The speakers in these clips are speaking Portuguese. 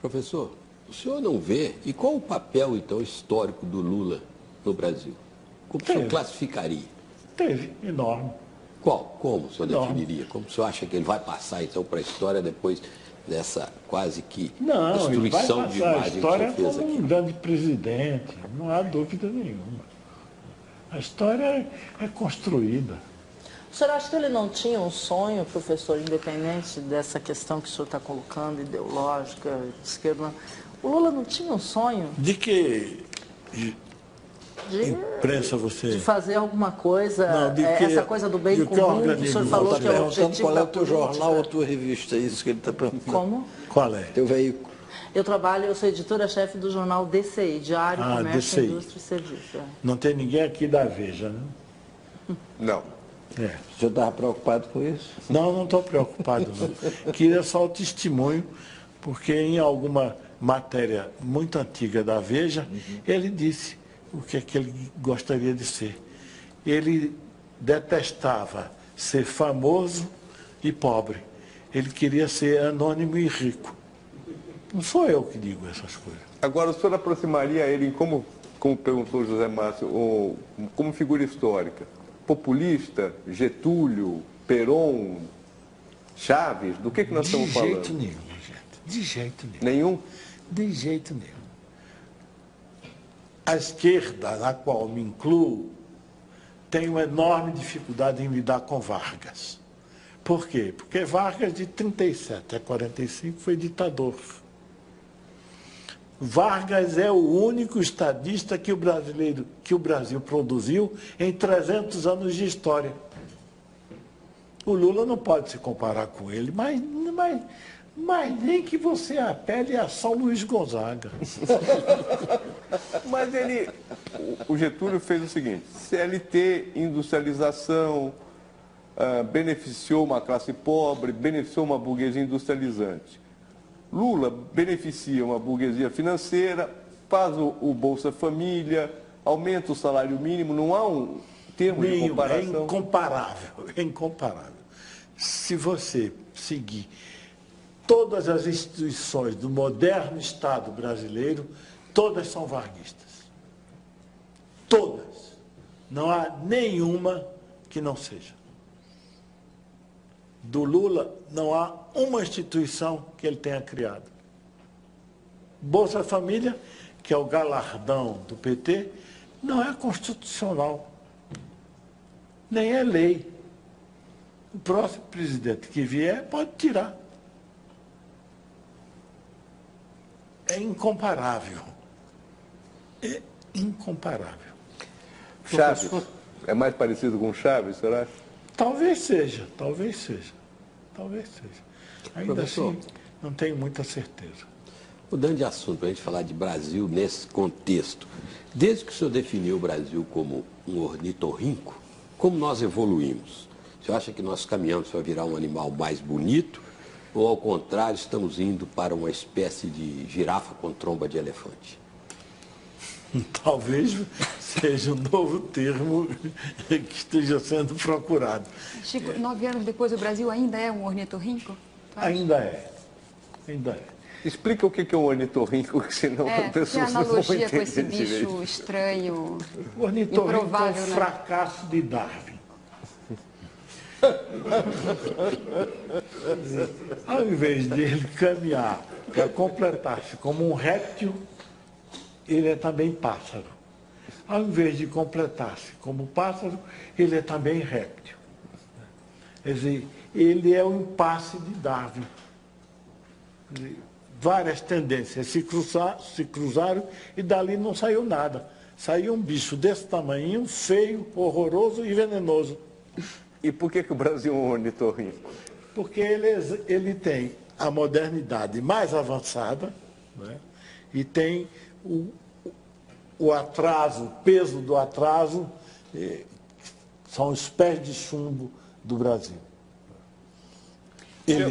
Professor, o senhor não vê, e qual o papel, então, histórico do Lula no Brasil? Como o senhor classificaria? Teve, enorme. Qual? Como o senhor Enorme. definiria? Como o senhor acha que ele vai passar, então, para a história depois dessa quase que Não, ele vai destruição de passar a imagem que o história senhor fez como aqui? um grande presidente, não há dúvida nenhuma. A história é construída. O senhor acha que ele não tinha um sonho, professor, independente dessa questão que o senhor está colocando, ideológica, de esquerda? O Lula não tinha um sonho De que imprensa de você... fazer alguma coisa, Não, de que- essa coisa do bem de que comum, que o organismo senhor você falou está que é o perguntando objetivo Qual é da o teu política? jornal ou a tua revista? É isso que ele está perguntando. Como? Qual é? Teu veículo. Eu sou editora-chefe do jornal DCI, Diário, Comércio, DCI. Indústria e Serviço. Não tem ninguém aqui da Veja, né? Não. É. O senhor estava preocupado com isso? Não estou preocupado, não. Queria só o testemunho, porque em alguma matéria muito antiga da Veja, ele disse o que é que ele gostaria de ser. Ele detestava ser famoso e pobre. Ele queria ser anônimo e rico. Não sou eu que digo essas coisas. Agora, o senhor aproximaria ele, como perguntou José Márcio, como figura histórica? Populista, Getúlio, Perón, Chaves? Do que nós estamos falando? De jeito nenhum, gente. De jeito nenhum. Nenhum? De jeito nenhum. A esquerda, na qual me incluo, tem uma enorme dificuldade em lidar com Vargas. Por quê? Porque Vargas, de 37 a 45, foi ditador. Vargas é o único estadista que o Brasil produziu em 300 anos de história. O Lula não pode se comparar com ele, mas nem que você apele a São Luís Gonzaga. Mas o Getúlio fez o seguinte: CLT, industrialização, beneficiou uma classe pobre, beneficiou uma burguesia industrializante. Lula beneficia uma burguesia financeira, faz o Bolsa Família, aumenta o salário mínimo, não há um termo de comparação. É incomparável, é incomparável. Se você seguir todas as instituições do moderno Estado brasileiro, todas são varguistas. Todas. Não há nenhuma que não seja. Do Lula, não há uma instituição que ele tenha criado. Bolsa Família, que é o galardão do PT, não é constitucional, nem é lei. O próximo presidente que vier pode tirar. É incomparável. É incomparável. Chaves, é mais parecido com Chaves, será? Talvez seja, talvez seja. Talvez seja. Ainda Professor, assim, não tenho muita certeza. Mudando de assunto, para a gente falar de Brasil nesse contexto. Desde que o senhor definiu o Brasil como um ornitorrinco, como nós evoluímos? O senhor acha que nós caminhamos para virar um animal mais bonito? Ou, ao contrário, estamos indo para uma espécie de girafa com tromba de elefante? Talvez seja um novo termo que esteja sendo procurado. Chico, 9 anos depois, o Brasil ainda é um ornitorrinco? Ainda é. Ainda é. Explica o que é um ornitorrinco, que senão É, as que pessoas a não vão analogia com entender esse bicho direito. estranho, O ornitorrinco é um improvável, né? fracasso de Darwin. Ao invés de ele caminhar para completar-se como um réptil, ele é também pássaro. Ao invés de completar-se como pássaro, ele é também réptil. Quer dizer, ele é o impasse de Darwin. Quer dizer, várias tendências se cruzaram e dali não saiu nada. Saiu um bicho desse tamanho, feio, horroroso e venenoso. E por que o Brasil é um ornitorrinco? Porque ele tem a modernidade mais avançada, né? E tem o atraso, o peso do atraso, são os pés de chumbo do Brasil.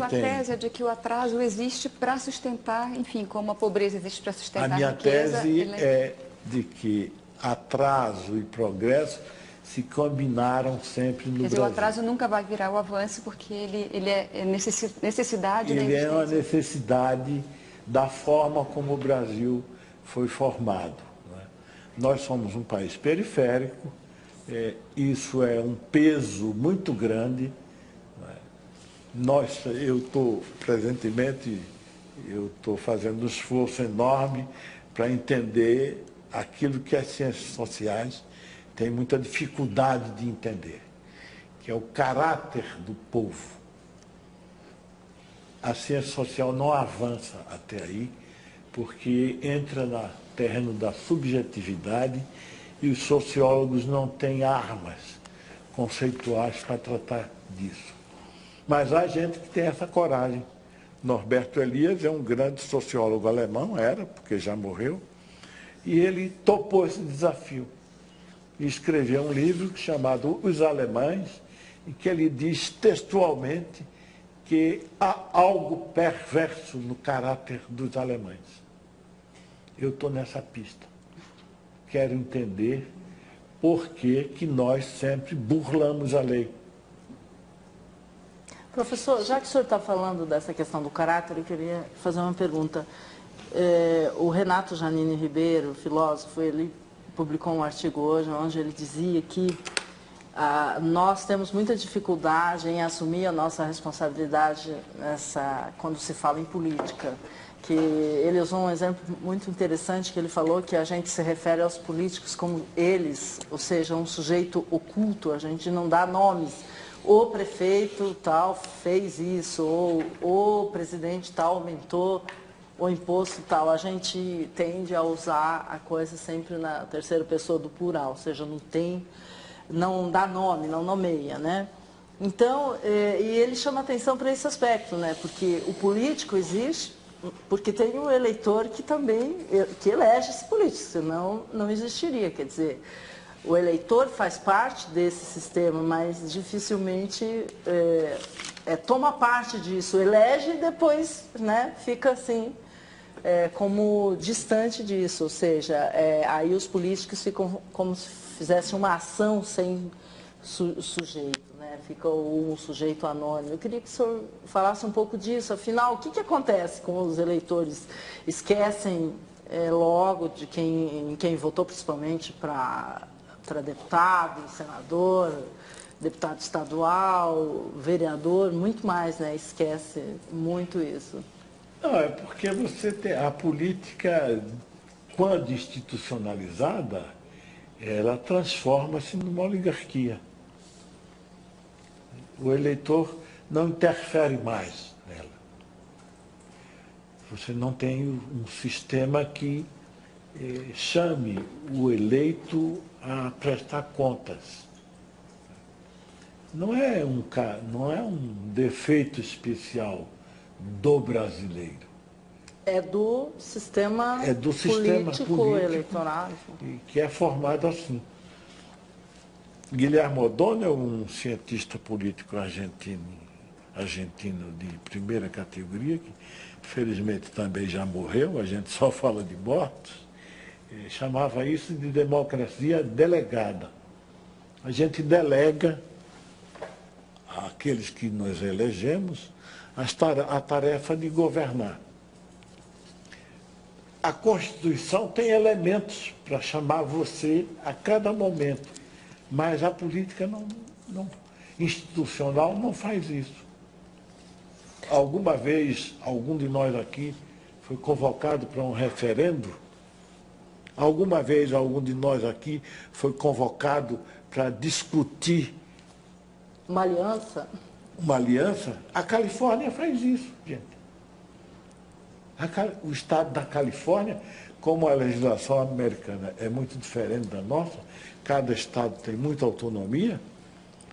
A tese é de que o atraso existe para sustentar, enfim, como a pobreza existe para sustentar A minha riqueza. tese é de que atraso e progresso se combinaram sempre no Quer dizer, Brasil. o atraso nunca vai virar o avanço, porque ele é necessidade da Ele é uma existência. necessidade da forma como o Brasil foi formado. Não é? Nós somos um país periférico, isso é um peso muito grande. Não é? Presentemente, eu estou fazendo um esforço enorme para entender aquilo que as ciências sociais têm muita dificuldade de entender, que é o caráter do povo. A ciência social não avança até aí, porque entra no terreno da subjetividade e os sociólogos não têm armas conceituais para tratar disso. Mas há gente que tem essa coragem. Norberto Elias é um grande sociólogo alemão, era, porque já morreu, e ele topou esse desafio. E escreveu um livro chamado Os Alemães, em que ele diz textualmente que há algo perverso no caráter dos alemães. Eu estou nessa pista. Quero entender por que nós sempre burlamos a lei. Professor, já que o senhor está falando dessa questão do caráter, eu queria fazer uma pergunta. O Renato Janine Ribeiro, filósofo, ele publicou um artigo hoje onde ele dizia que nós temos muita dificuldade em assumir a nossa responsabilidade quando se fala em política. Que ele usou um exemplo muito interessante, que ele falou que a gente se refere aos políticos como eles, ou seja, um sujeito oculto, a gente não dá nomes. O prefeito tal fez isso, ou o presidente tal aumentou o imposto tal. A gente tende a usar a coisa sempre na terceira pessoa do plural, ou seja, não dá nome, não nomeia, né? Então, e ele chama atenção para esse aspecto, né? Porque o político existe, porque tem um eleitor que elege esse político, senão não existiria, quer dizer, o eleitor faz parte desse sistema, mas dificilmente toma parte disso, elege e depois, né, fica assim, como distante disso, ou seja, aí os políticos ficam como se fizessem uma ação sem sujeito, né? Fica um sujeito anônimo. Eu queria que o senhor falasse um pouco disso, afinal, o que acontece com os eleitores? Esquecem logo de quem votou, principalmente para deputado, senador, deputado estadual, vereador, muito mais, né? Esquece muito isso. Não, é porque você tem a política, quando institucionalizada, ela transforma-se numa oligarquia. O eleitor não interfere mais nela. Você não tem um sistema que chame o eleito a prestar contas. Não é um defeito especial do brasileiro. É do sistema político eleitoral. Que é formado assim. Guilherme O'Donnell, um cientista político argentino de primeira categoria, que felizmente também já morreu, a gente só fala de mortos, chamava isso de democracia delegada. A gente delega àqueles que nós elegemos a tarefa de governar. A Constituição tem elementos para chamar você a cada momento, mas a política institucional não faz isso. Alguma vez, algum de nós aqui foi convocado para um referendo? Alguma vez, algum de nós aqui foi convocado para discutir uma aliança? Uma aliança? A Califórnia faz isso, gente. O estado da Califórnia, como a legislação americana é muito diferente da nossa, cada estado tem muita autonomia,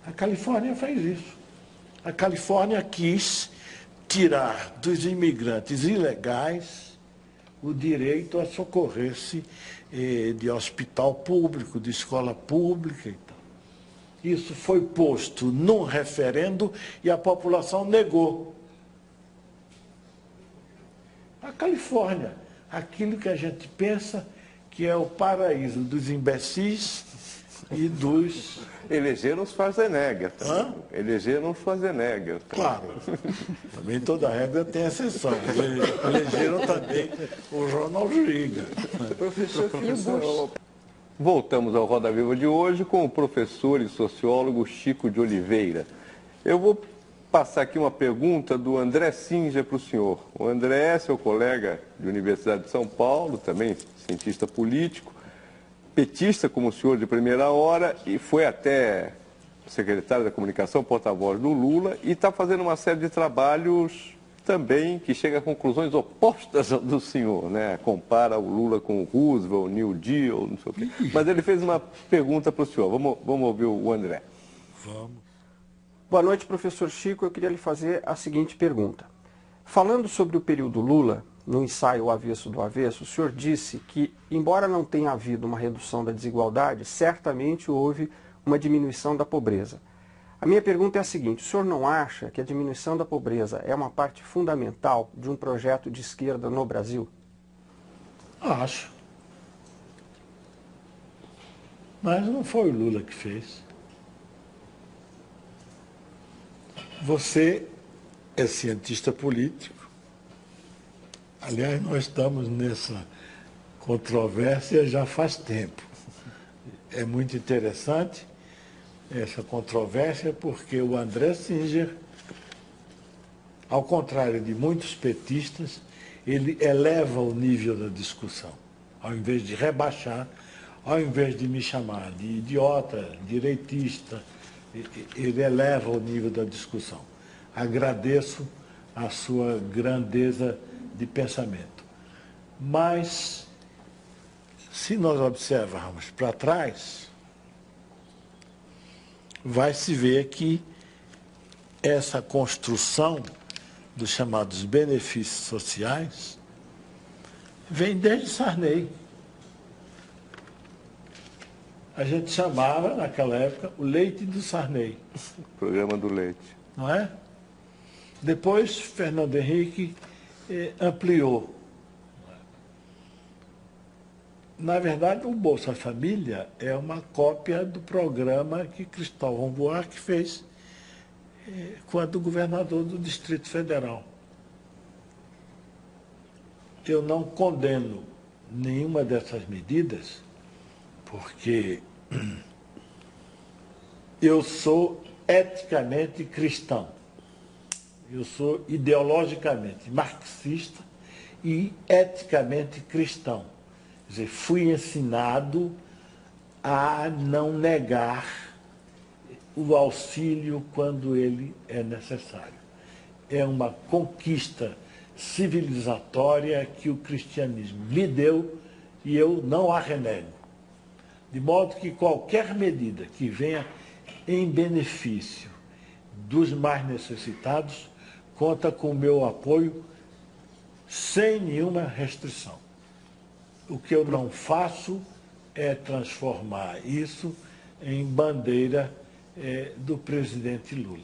a Califórnia faz isso. A Califórnia quis tirar dos imigrantes ilegais o direito a socorrer-se de hospital público, de escola pública e tal. Isso foi posto num referendo e a população negou. A Califórnia, aquilo que a gente pensa que é o paraíso dos imbecis e dos... Elegeram os Schwarzenegger. Elegeram os Schwarzenegger. Claro. Também toda regra tem exceção. Elegeram também também o Ronald Reagan. Voltamos ao Roda Viva de hoje com o professor e sociólogo Chico de Oliveira. Eu vou passar aqui uma pergunta do André Singer para o senhor. O André é seu colega de Universidade de São Paulo, também cientista político, petista como o senhor de primeira hora e foi até secretário da comunicação, porta-voz do Lula e está fazendo uma série de trabalhos também que chega a conclusões opostas ao do senhor, né? Compara o Lula com o Roosevelt, New Deal, não sei o quê. Mas ele fez uma pergunta para o senhor. Vamos ouvir o André. Vamos. Boa noite, professor Chico. Eu queria lhe fazer a seguinte pergunta. Falando sobre o período Lula, no ensaio O Avesso do Avesso, o senhor disse que, embora não tenha havido uma redução da desigualdade, certamente houve uma diminuição da pobreza. A minha pergunta é a seguinte, o senhor não acha que a diminuição da pobreza é uma parte fundamental de um projeto de esquerda no Brasil? Acho. Mas não foi o Lula que fez. Você é cientista político. Aliás, nós estamos nessa controvérsia já faz tempo. É muito interessante essa controvérsia porque o André Singer, ao contrário de muitos petistas, ele eleva o nível da discussão. Ao invés de rebaixar, ao invés de me chamar de idiota, direitista, ele eleva o nível da discussão. Agradeço a sua grandeza de pensamento. Mas, se nós observarmos para trás, vai se ver que essa construção dos chamados benefícios sociais vem desde Sarney. A gente chamava, naquela época, o leite do Sarney. Programa do leite. Não é? Depois, Fernando Henrique ampliou. Na verdade, o Bolsa Família é uma cópia do programa que Cristóvão Buarque fez quando governador do Distrito Federal. Eu não condeno nenhuma dessas medidas, porque eu sou eticamente cristão. Eu sou ideologicamente marxista e eticamente cristão. Quer dizer, fui ensinado a não negar o auxílio quando ele é necessário. É uma conquista civilizatória que o cristianismo me deu e eu não a renego. De modo que qualquer medida que venha em benefício dos mais necessitados conta com o meu apoio sem nenhuma restrição. O que eu não faço é transformar isso em bandeira do presidente Lula.